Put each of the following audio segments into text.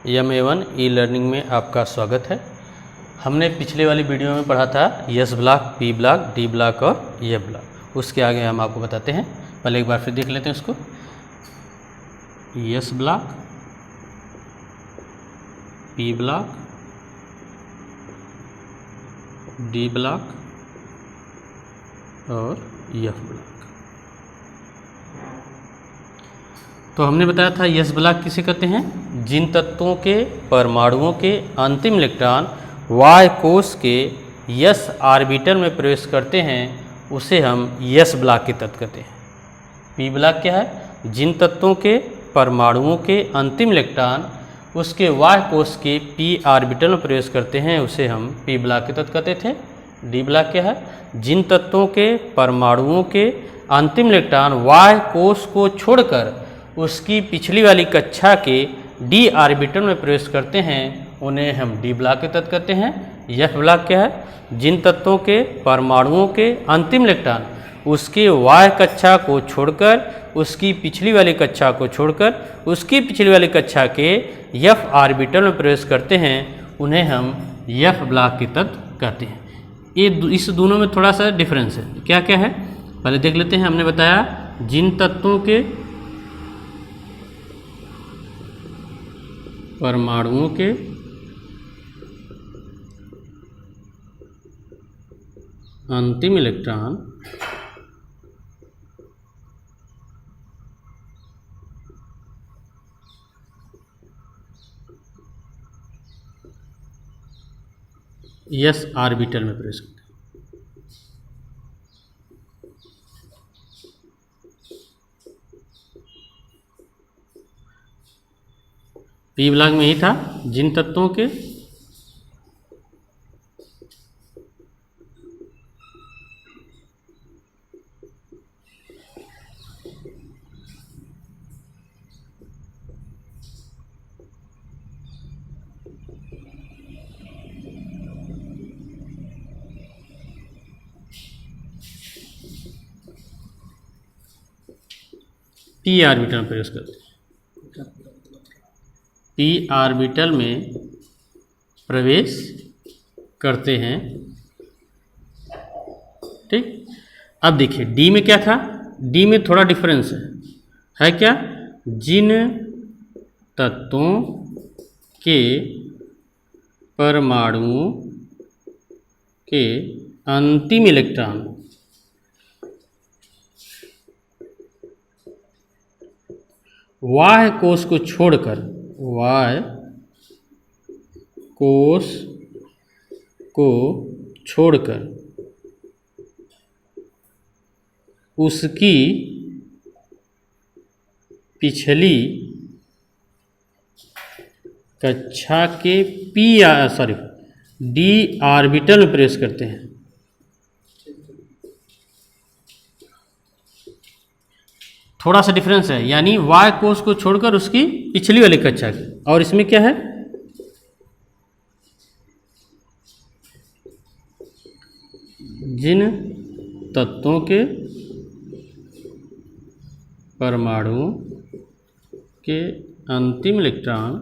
MA1 e learning में आपका स्वागत है। हमने पिछले वाली वीडियो में पढ़ा था S block, P block, D block और ए ब्लॉक। उसके आगे हम आपको बताते हैं। पहले एक बार फिर देख लेते हैं उसको। S block, P block, D block और एफ ब्लॉक। तो हमने बताया था एस ब्लॉक किसे कहते हैं? जिन तत्वों के परमाणुओं के अंतिम इलेक्ट्रॉन वाय कोश के एस ऑर्बिटल में प्रवेश करते हैं उसे हम एस ब्लॉक के तत्व कहते हैं। पी ब्लॉक क्या है? जिन तत्वों के परमाणुओं के अंतिम इलेक्ट्रॉन उसके वाय कोश के पी ऑर्बिटल में प्रवेश करते हैं उसे हम पी ब्लॉक के तत्व कहते थे। डी ब्लॉक क्या है? जिन तत्वों के परमाणुओं के अंतिम इलेक्ट्रॉन वाय कोश को छोड़कर उसकी पिछली वाली कक्षा के डी ऑर्बिटल में प्रवेश करते हैं उन्हें हम डी ब्लॉक के तत्व कहते हैं। एफ ब्लॉक क्या है? जिन तत्वों के परमाणुओं के अंतिम इलेक्ट्रॉन उसके वाय कक्षा को छोड़कर उसकी पिछली वाली कक्षा को छोड़कर उसकी पिछली वाली कक्षा के एफ ऑर्बिटल में प्रवेश करते हैं उन्हें हम एफ ब्लॉक के तत्व कहते हैं। ये इस दोनों में थोड़ा सा डिफरेंस है। क्या क्या है पहले देख लेते हैं। हमने बताया जिन तत्वों के परमाणुओं के अंतिम इलेक्ट्रॉन एस ऑर्बिटल में प्रवेश करते हैं। पी ब्लॉक में ही था जिन तत्वों के पी ऑर्बिटल में प्रवेश करते हैं। पी ऑर्बिटल में प्रवेश करते हैं। ठीक। अब देखिए डी में क्या था? डी में थोड़ा डिफरेंस है क्या? जिन तत्वों के परमाणुओं के अंतिम इलेक्ट्रॉन वाय कोश को छोड़कर वाय कोश को छोड़कर उसकी पिछली कक्षा के डी ऑर्बिटल में प्रवेश करते हैं। थोड़ा सा डिफरेंस है, यानी वाय कोश को छोड़कर उसकी पिछली वाली कक्षा की। और इसमें क्या है? जिन तत्वों के परमाणुओं के अंतिम इलेक्ट्रॉन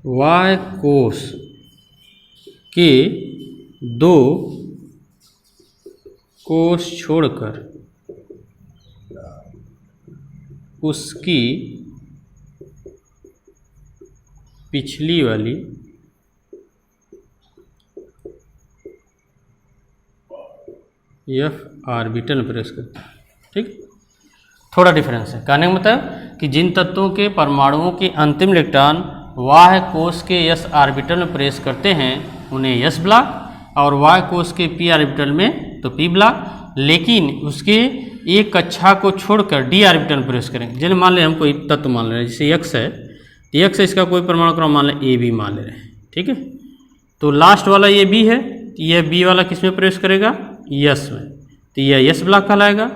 वाय कोश के दो कोश छोड़कर उसकी पिछली वाली एफ ऑर्बिटल में प्रवेश करते हैं। ठीक। थोड़ा डिफरेंस है। कहने का मतलब कि जिन तत्वों के परमाणुओं के अंतिम इलेक्ट्रॉन वाय कोश के एस ऑर्बिटल में प्रवेश करते हैं उन्हें एस ब्लॉक और वाय कोश के पी ऑर्बिटल में तो पी ब्लॉक, लेकिन उसके एक कक्षा को छोड़कर डी ऑर्बिटल में प्रवेश करेंगे। जैसे मान लें हम कोई तत्व मान ले रहे हैं, जैसे एक्स है तो एक्स है, इसका कोई परमाणु क्रम मान लें ए बी मान ले रहे हैं। ठीक है। तो लास्ट वाला ये बी है, यह बी वाला किस में प्रवेश करेगा? यस में, तो यह एस ब्लॉक कहलाएगा।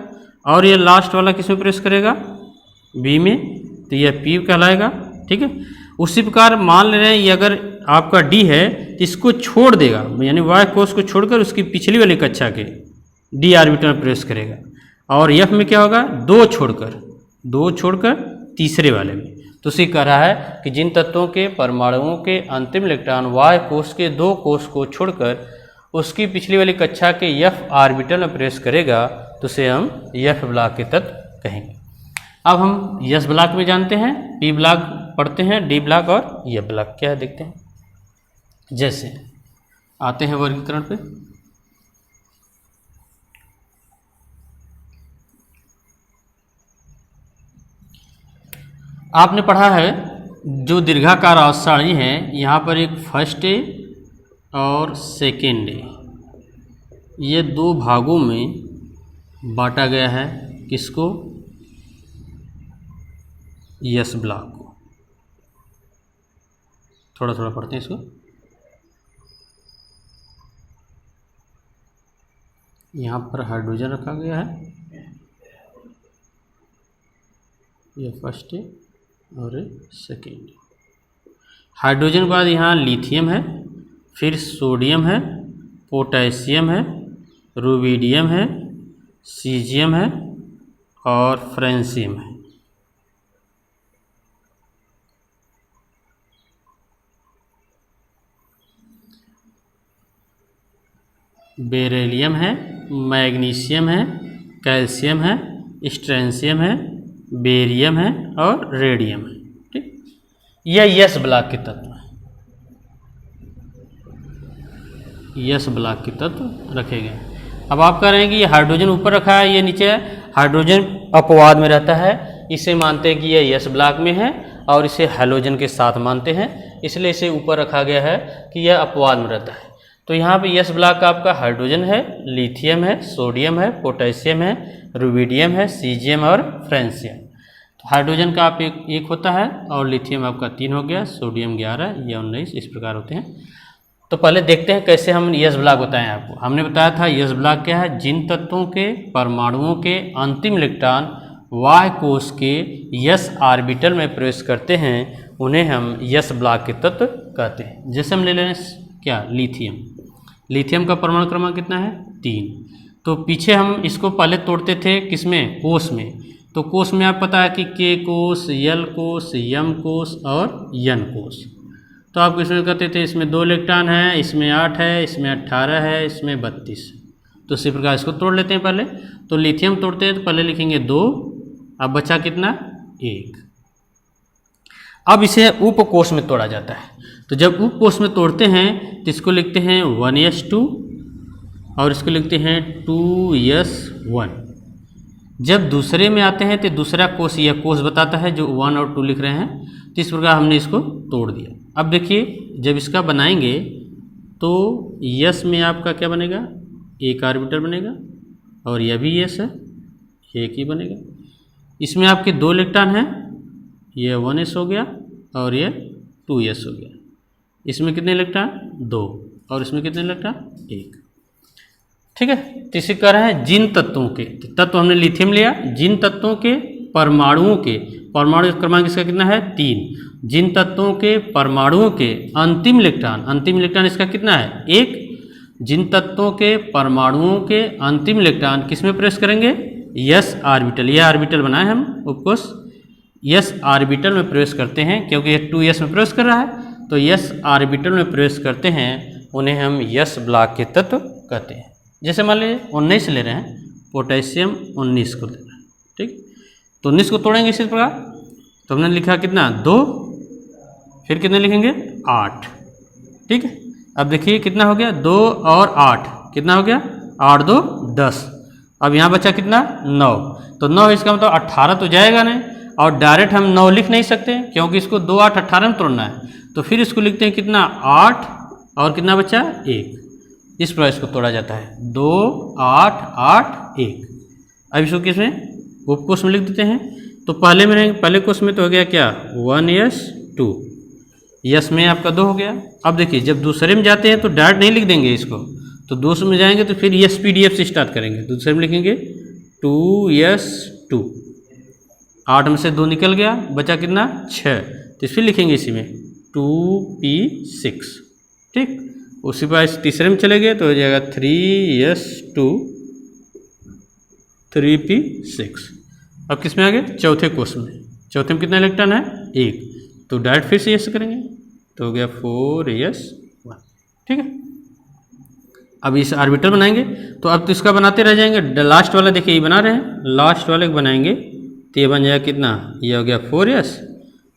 और ये लास्ट वाला किस में प्रवेश करेगा? बी में, तो यह पी कहलाएगा। ठीक है। उसी प्रकार मान ले रहे हैं ये अगर आपका डी है तो इसको छोड़ देगा, यानी वाय कोश को छोड़कर उसकी पिछली वाली कक्षा के डी ऑर्बिटल में प्रवेश करेगा। और एफ में क्या होगा, दो छोड़कर तीसरे वाले में। तो उसी कह रहा है कि जिन तत्वों के परमाणुओं के अंतिम इलेक्ट्रॉन वाय कोष के दो कोष को छोड़कर उसकी पिछली वाली कक्षा के एफ ऑर्बिटल में प्रवेश करेगा तो उसे हम एफ ब्लॉक के तत्व कहेंगे। अब हम एस ब्लॉक में जानते हैं, पी ब्लॉक पढ़ते हैं, डी ब्लॉक और एफ ब्लॉक क्या है देखते हैं। जैसे आते हैं वर्गीकरण पे। आपने पढ़ा है जो दीर्घाकार आवर्त सारणी है, यहाँ पर एक फर्स्ट डे और सेकेंड डे, ये दो भागों में बांटा गया है। किसको, एस ब्लॉक को। थोड़ा थोड़ा पढ़ते हैं इसको। यहाँ पर हाइड्रोजन रखा गया है, ये फर्स्ट है और सेकेंड। हाइड्रोजन के बाद यहाँ लिथियम है, फिर सोडियम है, पोटेशियम है, रुबिडियम है, सीजियम है और फ्रेंशियम है। बेरिलियम है, मैग्नीशियम है, कैल्शियम है, स्ट्रेंशियम है, बेरियम है और रेडियम है। ठीक, यह एस ब्लॉक के तत्व है। एस ब्लॉक के तत्व रखे गए। अब आप कह रहे हैं कि ये हाइड्रोजन ऊपर रखा है, ये नीचे है। हाइड्रोजन अपवाद में रहता है, इसे मानते हैं कि यह एस ब्लॉक में है और इसे हैलोजन के साथ मानते हैं, इसलिए इसे ऊपर रखा गया है कि यह अपवाद में रहता है। तो यहाँ पे एस ब्लॉक का आपका हाइड्रोजन है, लिथियम है, सोडियम है, पोटेशियम है, रुबिडियम है, सीजियम और फ्रेंशियम। तो हाइड्रोजन का आप एक होता है और लिथियम आपका 3 हो गया, सोडियम 11, ये 19, इस प्रकार होते हैं। तो पहले देखते हैं कैसे हम एस ब्लॉक बताएं आपको। हमने बताया था एस ब्लॉक क्या है, जिन तत्वों के परमाणुओं के अंतिम इलेक्ट्रॉन वाय कोष के एस ऑर्बिटल में प्रवेश करते हैं उन्हें हम एस ब्लॉक के तत्व कहते हैं। जैसे हम ले लें क्या, लिथियम का परमाणु क्रमांक कितना है, 3। तो पीछे हम इसको पहले तोड़ते थे किसमें, कोष में। तो कोष में आप पता है कि के कोष, यल कोष, यम कोष और यन कोष। तो आप इसमें कहते थे इसमें 2 इलेक्ट्रॉन है, इसमें 8 है, इसमें 18 है, इसमें 32। तो इसी प्रकार इसको तोड़ लेते हैं पहले। तो लिथियम तोड़ते हैं तो पहले लिखेंगे 2, अब बचा कितना, 1। अब इसे उपकोष में तोड़ा जाता है। तो जब उपकोष में तोड़ते हैं तो इसको लिखते हैं 1s2 और इसको लिखते हैं 2s1। जब दूसरे में आते हैं तो दूसरा कोष यह कोष बताता है जो 1 और 2 लिख रहे हैं। तो इस प्रकार हमने इसको तोड़ दिया। अब देखिए जब इसका बनाएंगे तो यस में आपका क्या बनेगा, एक ऑर्बिटल बनेगा और यह भी यस है, एक ही बनेगा। इसमें आपके 2 इलेक्ट्रॉन हैं, यह 1s हो गया और यह 2s हो गया। इसमें कितने इलेक्ट्रॉन, 2 और इसमें कितने इलेक्ट्रॉन, 1। ठीक है। तो इसे कह रहे हैं जिन तत्वों के, तत्व हमने लिथियम लिया, जिन तत्वों के परमाणुओं के, परमाणु क्रमांक इसका कितना है, 3। जिन तत्वों के परमाणुओं के अंतिम इलेक्ट्रॉन इसका कितना है, 1। जिन तत्वों के परमाणुओं के अंतिम इलेक्ट्रॉन किस में प्रवेश करेंगे, यस ऑर्बिटल, यह ऑर्बिटल बनाए हम उपकोष, यस ऑर्बिटल में प्रवेश करते हैं क्योंकि ये 2s में प्रवेश कर रहा है। तो यस ऑर्बिटल में प्रवेश करते हैं उन्हें हम यस ब्लॉक के तत्व कहते हैं। जैसे मान लीजिए 19 ले रहे हैं, पोटेशियम 19 को ले रहे हैं, ठीक। तो 19 को तोड़ेंगे इसी प्रकार। तो हमने लिखा कितना, 2, फिर कितने लिखेंगे, 8, ठीक है। अब देखिए कितना हो गया, 2 और 8 कितना हो गया, 8 2 10। अब यहाँ बचा कितना, 9। तो 9 इसका मतलब 18 तो जाएगा नहीं, और डायरेक्ट हम 9 लिख नहीं सकते क्योंकि इसको 2 8 18 में तोड़ना है। तो फिर इसको लिखते हैं कितना, 8 और कितना बचा, 1। इस प्रकार इसको तोड़ा जाता है, 2 8 8 1। अब इसको किसमें, उपकोष में लिख देते हैं। तो पहले कोष में तो हो गया क्या, 1s2, यस में आपका 2 हो गया। अब देखिए जब दूसरे में जाते हैं तो डायरेक्ट नहीं लिख देंगे इसको, तो दूसरे में जाएंगे तो फिर यस PDF से स्टार्ट करेंगे। दूसरे में लिखेंगे 2s2, 8 में से 2 निकल गया, बचा कितना, 6। तो फिर लिखेंगे इसी में 2p6, ठीक। उसी पर तीसरे में चले गए तो हो जाएगा 3s2 3p6। अब किस में आ गए? चौथे कोष में। चौथे में कितना इलेक्ट्रॉन है? 1। तो डायरेक्ट फिर से यस करेंगे तो हो गया 4s1। ठीक है। अब इस ऑर्बिटल बनाएंगे तो अब तो इसका बनाते रह जाएंगे। लास्ट वाला देखिए ये बना रहे हैं, लास्ट वाले को बनाएंगे तो ये बन जाएगा कितना? ये हो गया 4s।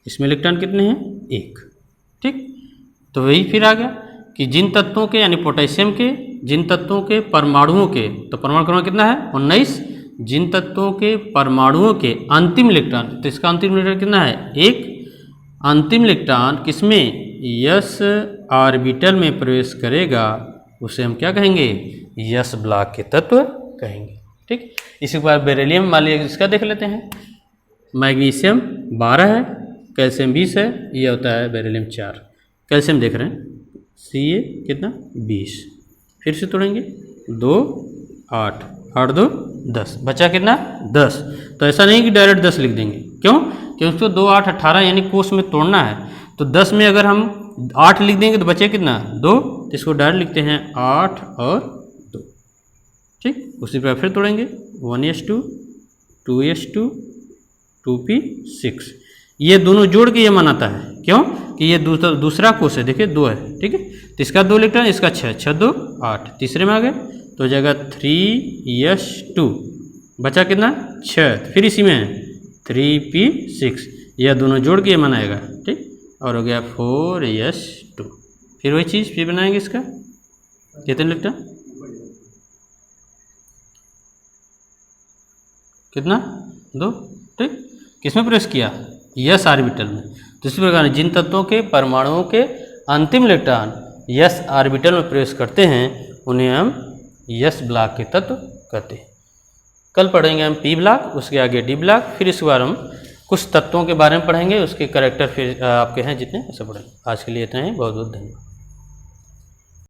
इसमें इलेक्ट्रॉन कितने हैं? 1। ठीक। तो वही फिर आ गया कि जिन तत्वों के यानी पोटेशियम के जिन तत्वों के परमाणुओं के, तो परमाणु क्रमांक कितना है? 19। जिन तत्वों के परमाणुओं के अंतिम इलेक्ट्रॉन, तो इसका अंतिम इलेक्ट्रॉन कितना है? 1। अंतिम इलेक्ट्रॉन किसमें? यस ऑर्बिटल में प्रवेश करेगा, उसे हम क्या कहेंगे? यस ब्लॉक के तत्व कहेंगे। ठीक। इसी के बाद बेरिलियम मान लीजिए इसका देख लेते हैं। मैग्नीशियम 12 है, कैल्शियम 20 है, ये होता है बेरिलियम 4। कैल्शियम देख रहे हैं Ca कितना? 20। फिर से तोड़ेंगे 2 8 8 2 10, बचा कितना? 10। तो ऐसा नहीं कि डायरेक्ट 10 लिख देंगे, क्यों? क्योंकि उसको 2 8 18 यानी कोष में तोड़ना है। तो 10 में अगर हम 8 लिख देंगे तो बचे कितना? 2। तो इसको डायरेक्ट लिखते हैं 8 और 2। ठीक। उसी पर फिर तोड़ेंगे 1s2 2s2 2p6। ये दोनों जोड़ के ये मनाता है, क्यों? कि ये दूसरा कोष है, देखिए 2 है। ठीक है। तो इसका 2 इलेक्ट्रॉन, इसका 6 6 2 8। तीसरे में आ गए तो जगह 3s2, बचा कितना? 6। फिर इसी में 3p6, यह दोनों जोड़ के ये मनाएगा। ठीक। और हो गया 4s2। फिर वही चीज़ फिर बनाएंगे इसका कितने इलेक्ट्रॉन? कितना? 2। ठीक। किसमें प्रवेश किया? यस ऑर्बिटल में। तो इसी प्रकार जिन तत्वों के परमाणुओं के अंतिम इलेक्ट्रॉन यस ऑर्बिटल में प्रवेश करते हैं उन्हें हम यस ब्लॉक के तत्व कहते हैं। कल पढ़ेंगे हम पी ब्लॉक, उसके आगे डी ब्लॉक, फिर इस बार हम कुछ तत्वों के बारे में पढ़ेंगे, उसके कैरेक्टर फिर आपके हैं जितने ऐसे पढ़ेंगे। आज के लिए इतना ही, बहुत बहुत धन्यवाद।